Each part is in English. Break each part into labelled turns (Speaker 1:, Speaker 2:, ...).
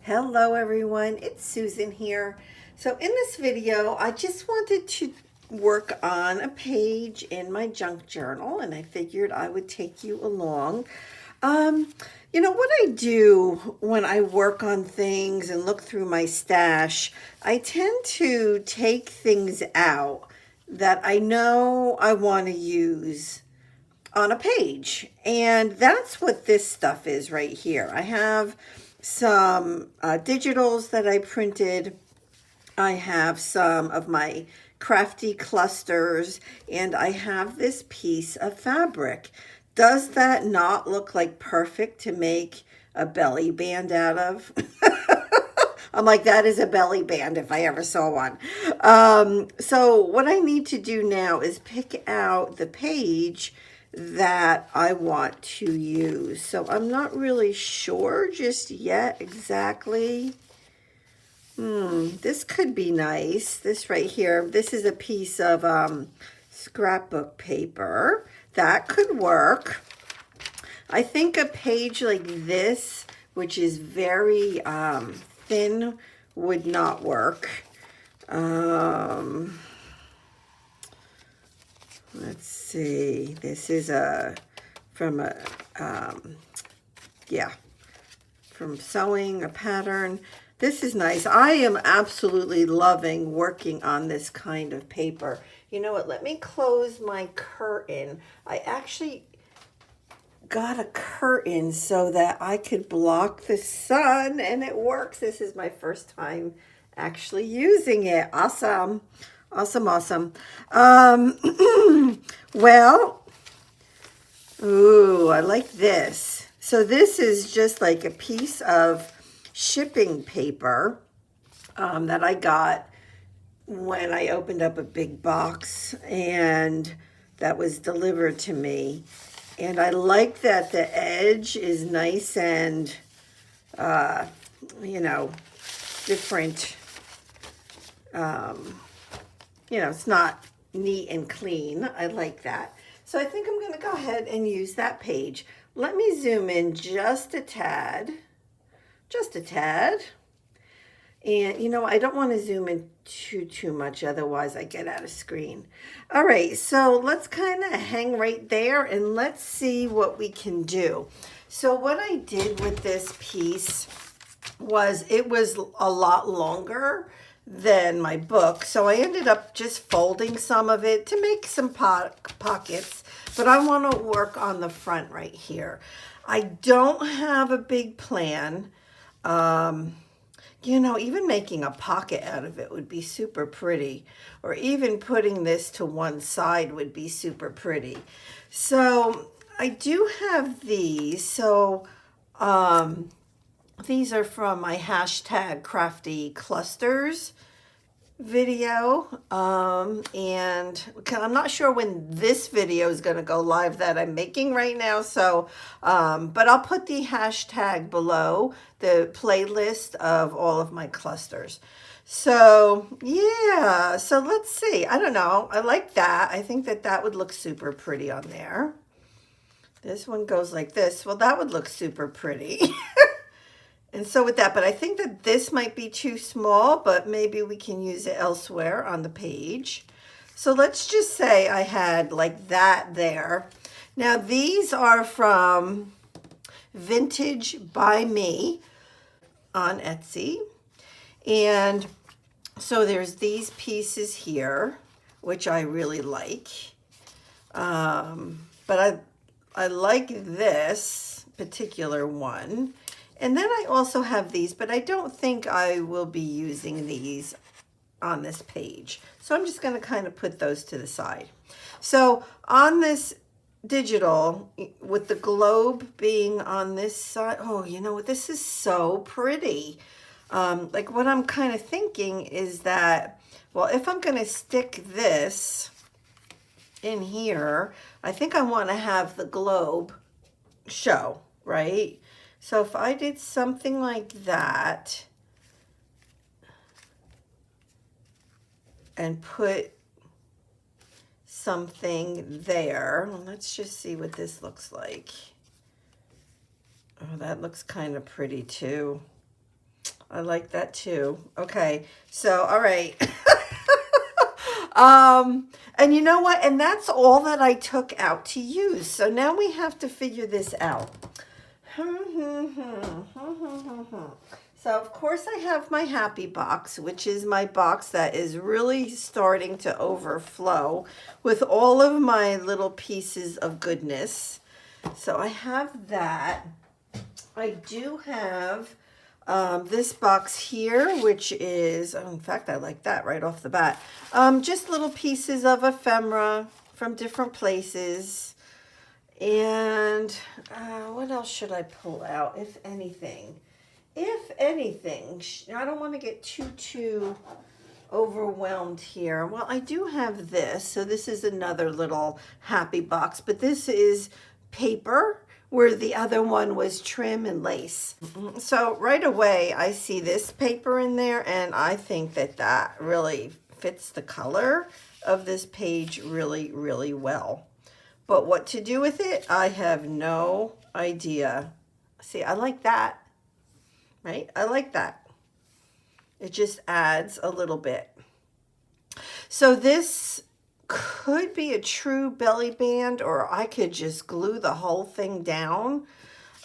Speaker 1: Hello everyone, it's Susan here. So in this video, I just wanted to work on a page in my junk journal and I figured I would take you along. What I do when I work on things and look through my stash, I tend to take things out that I know I want to use on a page. And that's what this stuff is right here. I have some digitals that I printed. I have some of my crafty clusters, and I have this piece of fabric. Does that not look like perfect to make a belly band out of? I'm like, that is a belly band if I ever saw one. So what I need to do now is pick out the page that I want to use. So I'm not really sure just yet exactly. This could be nice. This right here, this is a piece of scrapbook paper. That could work. I think a page like this, which is very thin, would not work. Let's see. This is from sewing a pattern. This is nice. I am absolutely loving working on this kind of paper. You know what? Let me close my curtain. I actually got a curtain so that I could block the sun, and it works. This is my first time actually using it. Awesome. Awesome, awesome. Well, ooh, I like this. So this is just like a piece of shipping paper that I got when I opened up a big box, and that was delivered to me. And I like that the edge is nice and, different. It's not neat and clean. I like that. So I think I'm going to go ahead and use that page. Let me zoom in just a tad. Just a tad. And, I don't want to zoom in too much, otherwise I get out of screen. All right, so let's kind of hang right there and let's see what we can do. So what I did with this piece was it was a lot longer than my book, so I ended up just folding some of it to make some pockets, but I want to work on the front right here. I don't have a big plan. Even making a pocket out of it would be super pretty, or even putting this to one side would be super pretty. So I do have these. So these are from my hashtag crafty clusters video, and I'm not sure when this video is going to go live that I'm making right now, so but I'll put the hashtag below the playlist of all of my clusters. So yeah, so let's see. I don't know, I like that. I think that would look super pretty on there. This one goes like this. Well, that would look super pretty. And so with that, but I think that this might be too small, but maybe we can use it elsewhere on the page. So let's just say I had like that there. Now these are from Vintage by Me on Etsy. And so there's these pieces here, which I really like. But I like this particular one. And then I also have these, but I don't think I will be using these on this page. So I'm just going to kind of put those to the side. So on this digital, with the globe being on this side, oh, you know what? This is so pretty. Like what I'm kind of thinking is that, well, if I'm going to stick this in here, I think I want to have the globe show, right? So if I did something like that and put something there, let's just see what this looks like. Oh, that looks kind of pretty too. I like that too. Okay, so all right. And you know what? And that's all that I took out to use. So now we have to figure this out. So of course I have my happy box, which is my box that is really starting to overflow with all of my little pieces of goodness. So I have that. I do have this box here, which is, oh, in fact, I like that right off the bat. Just little pieces of ephemera from different places. And what else should I pull out, if anything? If anything, I don't want to get too overwhelmed here. Well, I do have this. So this is another little happy box, but this is paper, where the other one was trim and lace. So right away, I see this paper in there, and I think that that really fits the color of this page really, really well. But what to do with it, I have no idea. See, I like that, right? I like that. It just adds a little bit. So this could be a true belly band, or I could just glue the whole thing down.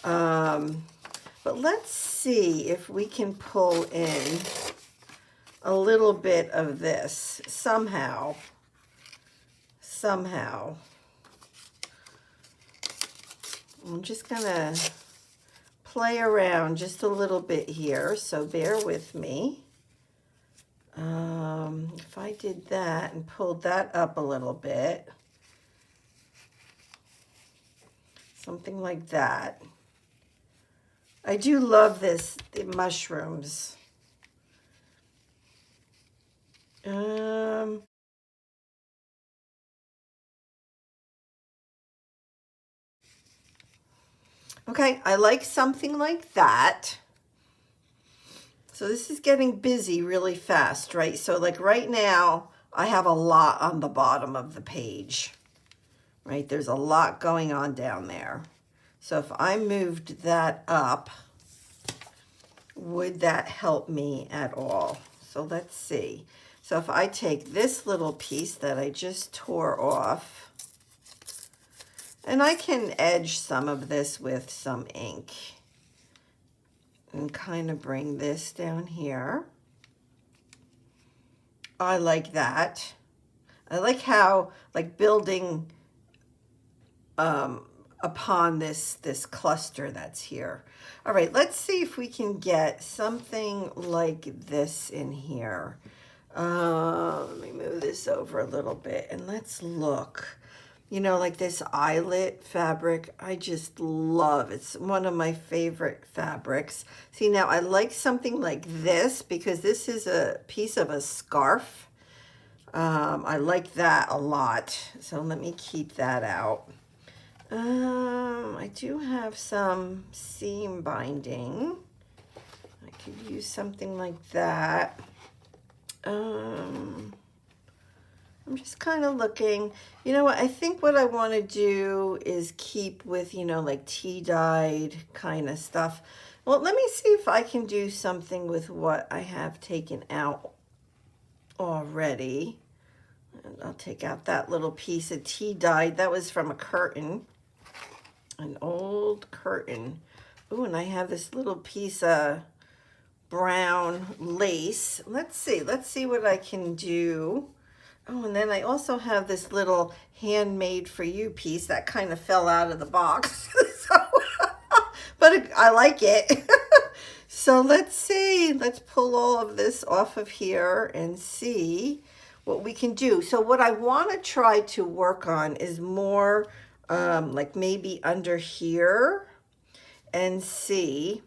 Speaker 1: But let's see if we can pull in a little bit of this somehow. I'm just gonna play around just a little bit here, so bear with me. If I did that and pulled that up a little bit, something like that. I do love the mushrooms. Okay, I like something like that. So this is getting busy really fast, right? So like right now, I have a lot on the bottom of the page, right? There's a lot going on down there. So if I moved that up, would that help me at all? So let's see. So if I take this little piece that I just tore off, and I can edge some of this with some ink and kind of bring this down here. I like that. I like how, like, building upon this cluster that's here. All right, let's see if we can get something like this in here. Let me move this over a little bit and let's look. You know, like this eyelet fabric, I just love. It's one of my favorite fabrics. See, now I like something like this because this is a piece of a scarf. I like that a lot. So let me keep that out. I do have some seam binding. I could use something like that. I'm just kind of looking. You know what? I think what I want to do is keep with, you know, like tea-dyed kind of stuff. Well, let me see if I can do something with what I have taken out already. And I'll take out that little piece of tea-dyed. That was from a curtain, an old curtain. Ooh, and I have this little piece of brown lace. Let's see what I can do. Oh, and then I also have this little handmade for you piece that kind of fell out of the box. But I like it. So let's see. Let's pull all of this off of here and see what we can do. So what I want to try to work on is more like maybe under here and see.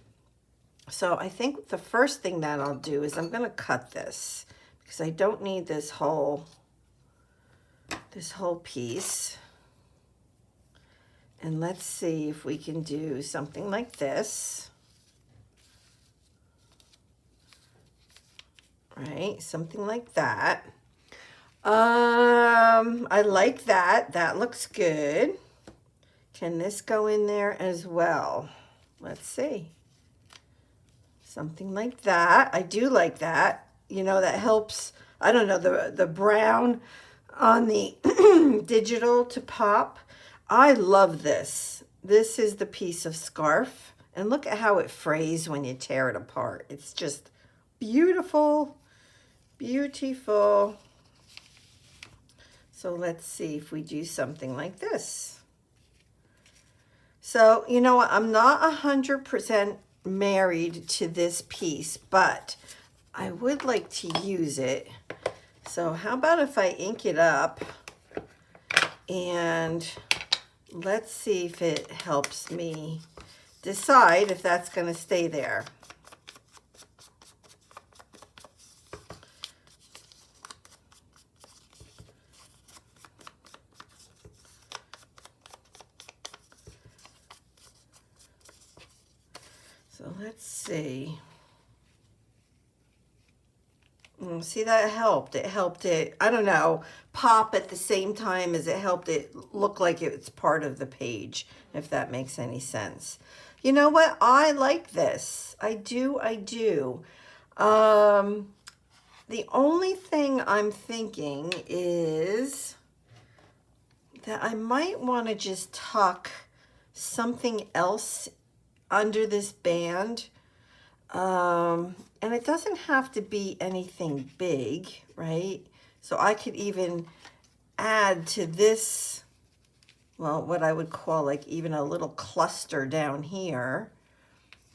Speaker 1: So I think the first thing that I'll do is I'm going to cut this because I don't need this whole piece. And let's see if we can do something like this. Right, something like that. I like that. That looks good. Can this go in there as well? Let's see. Something like that. I do like that. You know, that helps, I don't know, the brown on the digital to pop. I love this. This is the piece of scarf. And look at how it frays when you tear it apart. It's just beautiful. Beautiful. So let's see if we do something like this. So, you know what? I'm not 100% married to this piece, but I would like to use it. So how about if I ink it up and let's see if it helps me decide if that's going to stay there. So let's see. See, that helped. It helped it, I don't know, pop at the same time as it helped it look like it's part of the page, if that makes any sense. You know what? I like this. I do. The only thing I'm thinking is that I might want to just tuck something else under this band. And it doesn't have to be anything big, right? So I could even add to this, well, what I would call like even a little cluster down here,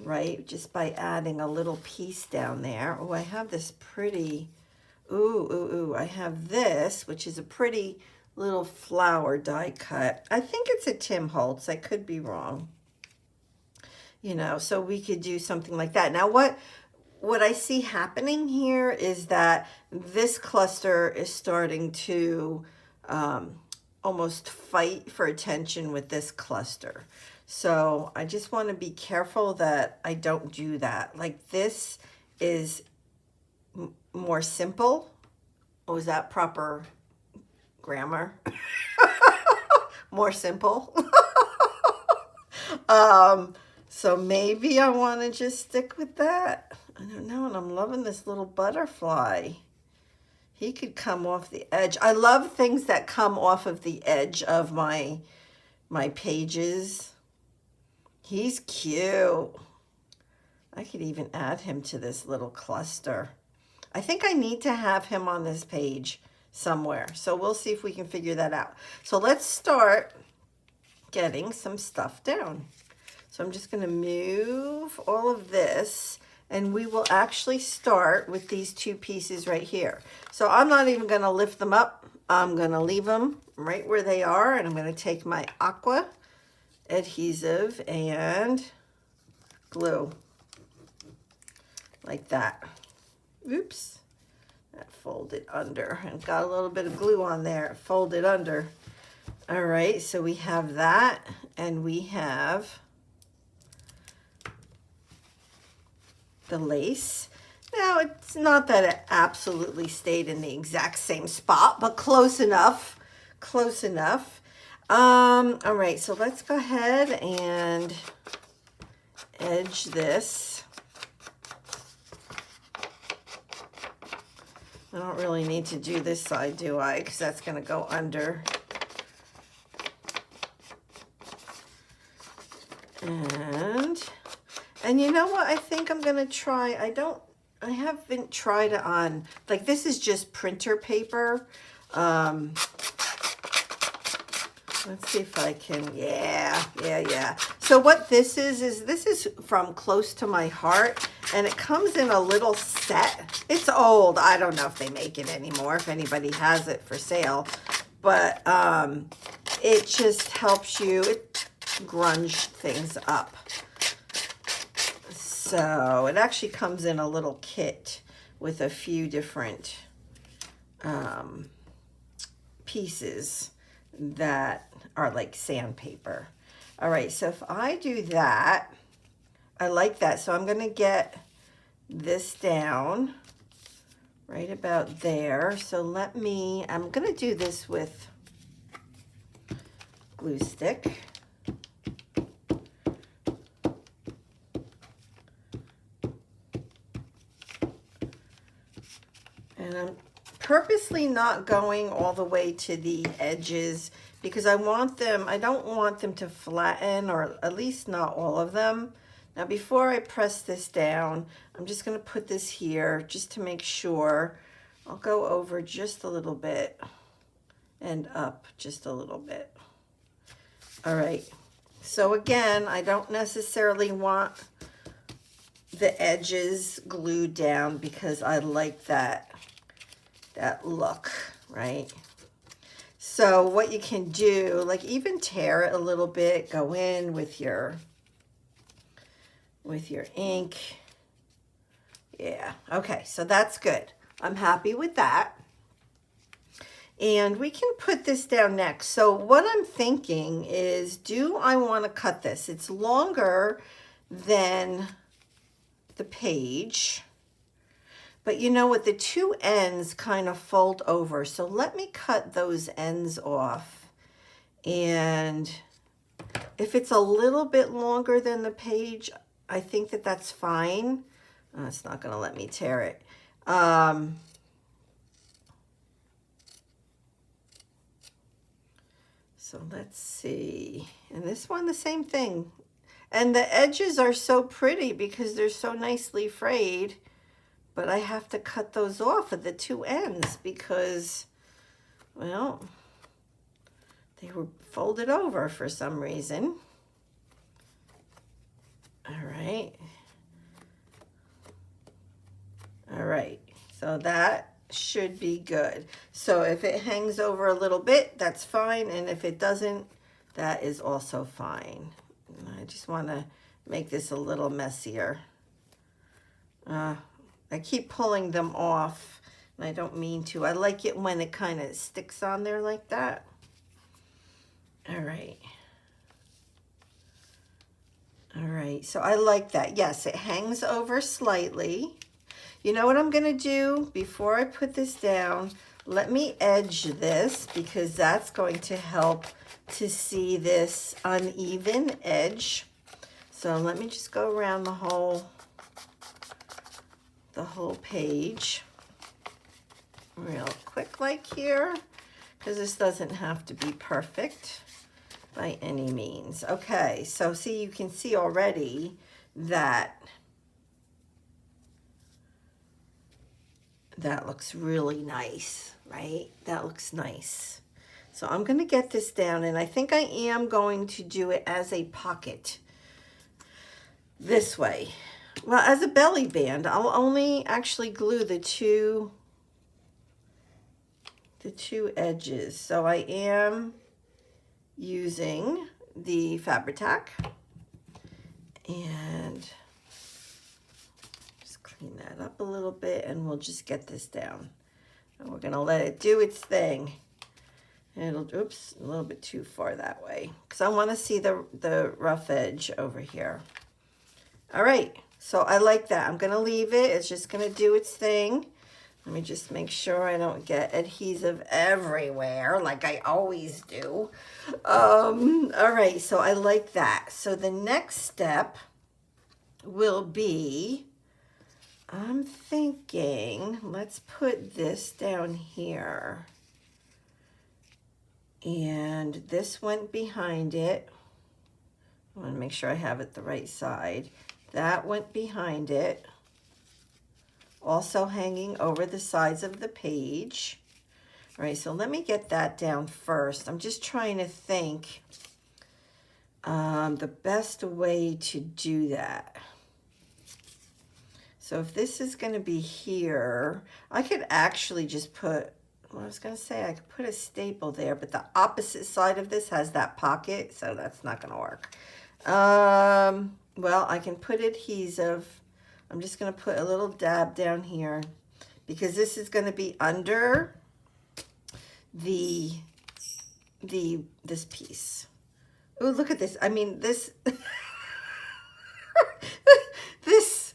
Speaker 1: right? Just by adding a little piece down there. Oh, I have this pretty, I have this, which is a pretty little flower die cut. I think it's a Tim Holtz. I could be wrong. You know, so we could do something like that. Now, what I see happening here is that this cluster is starting to almost fight for attention with this cluster. So I just want to be careful that I don't do that. Like this is more simple. Oh, is that proper grammar? More simple. So maybe I want to just stick with that. I don't know, and I'm loving this little butterfly. He could come off the edge. I love things that come off of the edge of my pages. He's cute. I could even add him to this little cluster. I think I need to have him on this page somewhere. So we'll see if we can figure that out. So let's start getting some stuff down. So I'm just going to move all of this, and we will actually start with these two pieces right here. So I'm not even going to lift them up. I'm going to leave them right where they are, and I'm going to take my aqua adhesive and glue like that. Oops, that folded under and got a little bit of glue on there. It folded under. All right, so we have that, and we have the lace. Now, it's not that it absolutely stayed in the exact same spot, but close enough, close enough. All right, so let's go ahead and edge this. I don't really need to do this side, do I? Because that's going to go under. And you know what I think I'm going to try? I haven't tried it on, like this is just printer paper. Let's see if I can, yeah. So what this is from Close to My Heart, and it comes in a little set. It's old. I don't know if they make it anymore, if anybody has it for sale. But it just helps you grunge things up. So it actually comes in a little kit with a few different pieces that are like sandpaper. All right, so if I do that, I like that. So I'm going to get this down right about there. So I'm going to do this with glue stick. And I'm purposely not going all the way to the edges because I don't want them to flatten, or at least not all of them. Now before I press this down, I'm just going to put this here just to make sure. I'll go over just a little bit and up just a little bit. All right. So again, I don't necessarily want the edges glued down because I like that look, right? So what you can do, like even tear it a little bit, go in with your ink. Yeah, okay, so that's good. I'm happy with that. And we can put this down next. So what I'm thinking is, do I want to cut this? It's longer than the page, but you know what, the two ends kind of fold over. So let me cut those ends off. And if it's a little bit longer than the page, I think that that's fine. It's not going to let me tear it. So let's see. And this one, the same thing. And the edges are so pretty because they're so nicely frayed. But I have to cut those off at the two ends because, well, they were folded over for some reason. All right. All right. So that should be good. So if it hangs over a little bit, that's fine. And if it doesn't, that is also fine. I just want to make this a little messier. I keep pulling them off, and I don't mean to. I like it when it kind of sticks on there like that. All right. All right, so I like that. Yes, it hangs over slightly. You know what I'm going to do before I put this down? Let me edge this because that's going to help to see this uneven edge. So let me just go around the whole page real quick like here, because this doesn't have to be perfect by any means. Okay, so see, you can see already that that looks really nice, right? That looks nice. So I'm going to get this down, and I think I am going to do it as a pocket this way. Well, as a belly band, I'll only actually glue the two edges. So I am using the Fabri-Tac, and just clean that up a little bit, and we'll just get this down. And we're gonna let it do its thing. And it'll, oops, a little bit too far that way, because I want to see the rough edge over here. All right, so I like that. I'm gonna leave it. It's just gonna do its thing. Let me just make sure I don't get adhesive everywhere like I always do. All right, so I like that. So the next step will be, I'm thinking, let's put this down here. And this went behind it. I want to make sure I have it the right side. That went behind it. Also hanging over the sides of the page. All right, so let me get that down first. I'm just trying to think the best way to do that. So if this is going to be here, I could actually just put, well, I was going to say I could put a staple there, but the opposite side of this has that pocket, so that's not going to work. Well, I can put adhesive. I'm just going to put a little dab down here because this is going to be under this piece. Oh, look at this. I mean, this this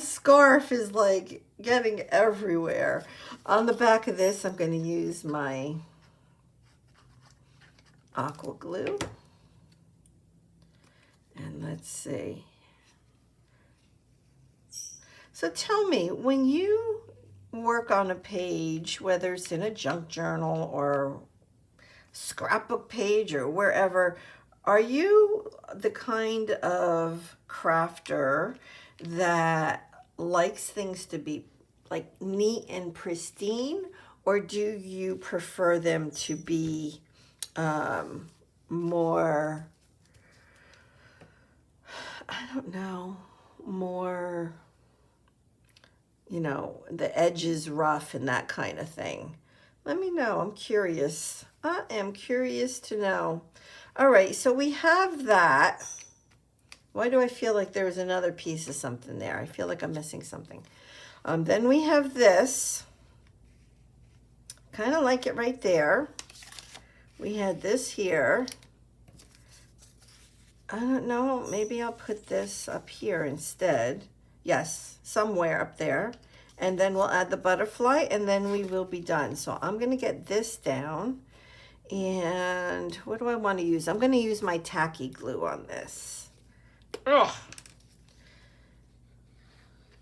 Speaker 1: scarf is like getting everywhere. On the back of this, I'm going to use my aqua glue. And let's see. So tell me, when you work on a page, whether it's in a junk journal or scrapbook page or wherever, are you the kind of crafter that likes things to be like neat and pristine, or do you prefer them to be more, I don't know, more, the edges rough and that kind of thing? Let me know. I'm curious. I am curious to know. All right, so we have that. Why do I feel like there was another piece of something there? I feel like I'm missing something. Then we have this. Kind of like it right there. We had this here. I don't know. Maybe I'll put this up here instead. Yes, somewhere up there. And then we'll add the butterfly, and then we will be done. So I'm going to get this down. And what do I want to use? I'm going to use my tacky glue on this. Ugh.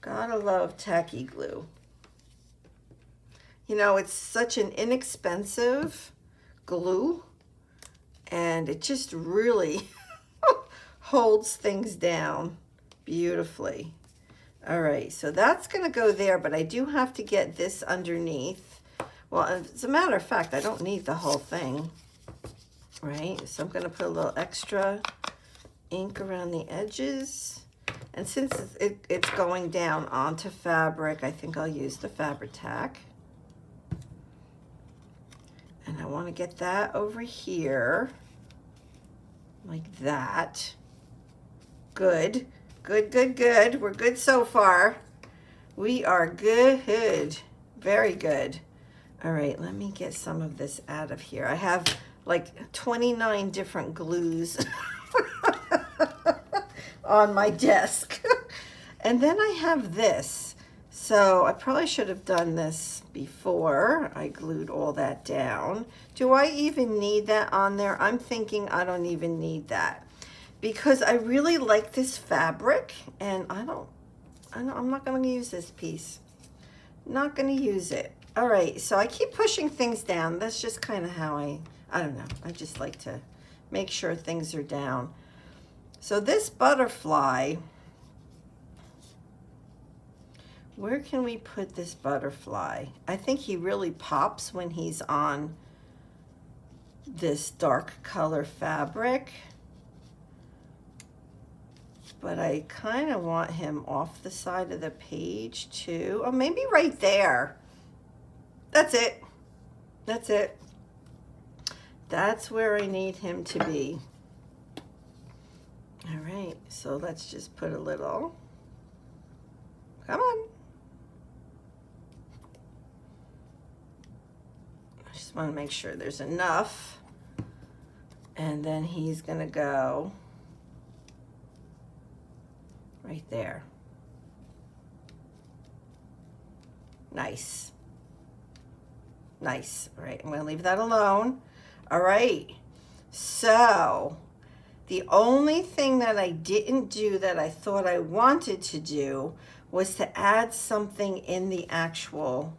Speaker 1: Gotta love tacky glue. It's such an inexpensive glue, and it just really holds things down beautifully. All right, so that's going to go there, but I do have to get this underneath. Well, as a matter of fact, I don't need the whole thing, right? So I'm going to put a little extra ink around the edges. And since it's going down onto fabric, I think I'll use the Fabri-Tac. And I want to get that over here, like that. Good, good, good, good. We're good so far. We are good, very good. All right, let me get some of this out of here. I have like 29 different glues on my desk. And then I have this. So I probably should have done this before I glued all that down. Do I even need that on there? I'm thinking I don't even need that, because I really like this fabric, and I'm not going to use this piece. Not going to use it. All right, so I keep pushing things down. That's just kind of how I don't know. I just like to make sure things are down. So this butterfly, where can we put this butterfly? I think he really pops when he's on this dark color fabric. But I kind of want him off the side of the page too. Or maybe right there. That's it. That's it. That's where I need him to be. All right, so let's just put a little. Come on. I just want to make sure there's enough. And then he's going to go right there. Nice. Nice. All right, I'm going to leave that alone. All right. So the only thing that I didn't do that I thought I wanted to do was to add something in the actual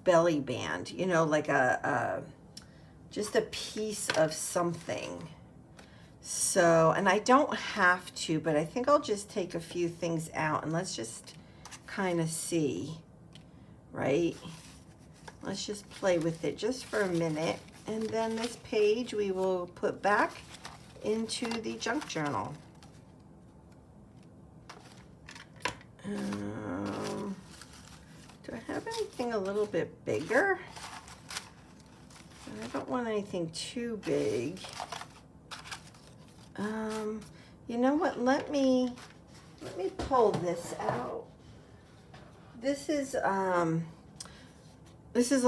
Speaker 1: belly band, like just a piece of something. So, and I don't have to, but I think I'll just take a few things out and let's just kind of see, right? Let's just play with it just for a minute. And then this page we will put back into the junk journal. Do I have anything a little bit bigger? I don't want anything too big. You know what? Let me pull this out. This is a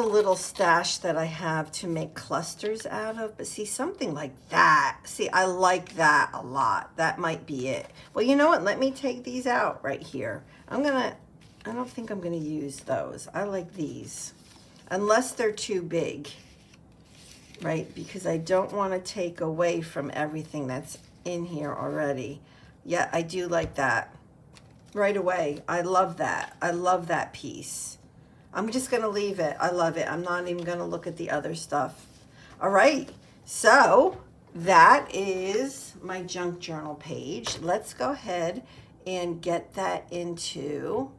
Speaker 1: little stash that I have to make clusters out of, but see, something like that. See, I like that a lot. That might be it. Well, you know what? Let me take these out right here. I don't think I'm gonna use those. I like these, unless they're too big, right? Because I don't want to take away from everything that's in here already. Yeah, I do like that right away. I love that. I love that piece. I'm just going to leave it. I love it. I'm not even going to look at the other stuff. All right. So that is my junk journal page. Let's go ahead and get that into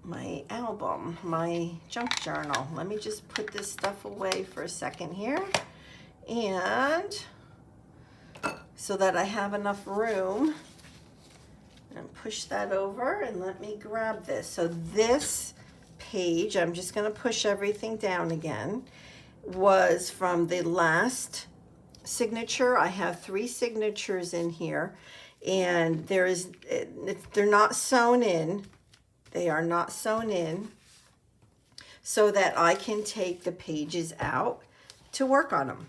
Speaker 1: my album, my junk journal. Let me just put this stuff away for a second here. And so that I have enough room, and push that over and let me grab this. So this page, I'm just going to push everything down again, was from the last signature. I have 3 signatures in here, and they're not sewn in. They are not sewn in, so that I can take the pages out to work on them.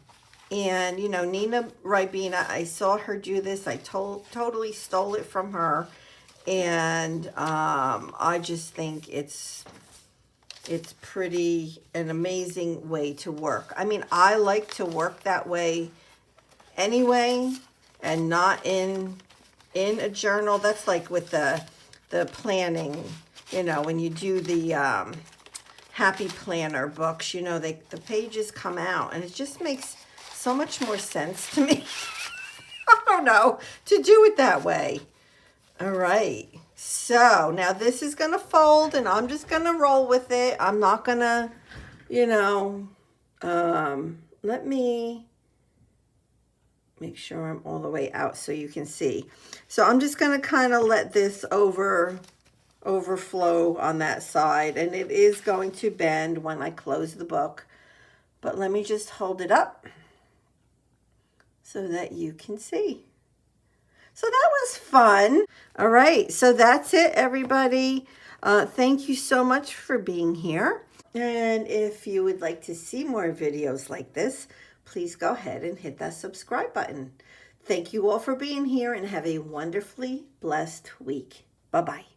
Speaker 1: And you know, Nina Ribena, I saw her do this. I totally stole it from her, and I just think it's pretty an amazing way to work. I mean, I like to work that way anyway, and not in a journal. That's like with the planning, you know, when you do the Happy Planner books, you know, the pages come out, and it just makes so much more sense to me. I don't know, to do it that way. All right, so now this is going to fold, and I'm just going to roll with it. I'm not going to, you know, let me make sure I'm all the way out so you can see. So I'm just going to kind of let this overflow on that side, and it is going to bend when I close the book. But let me just hold it up so that you can see. So that was fun. All right, so that's it, everybody. Thank you so much for being here. And if you would like to see more videos like this, please go ahead and hit that subscribe button. Thank you all for being here, and have a wonderfully blessed week. Bye-bye.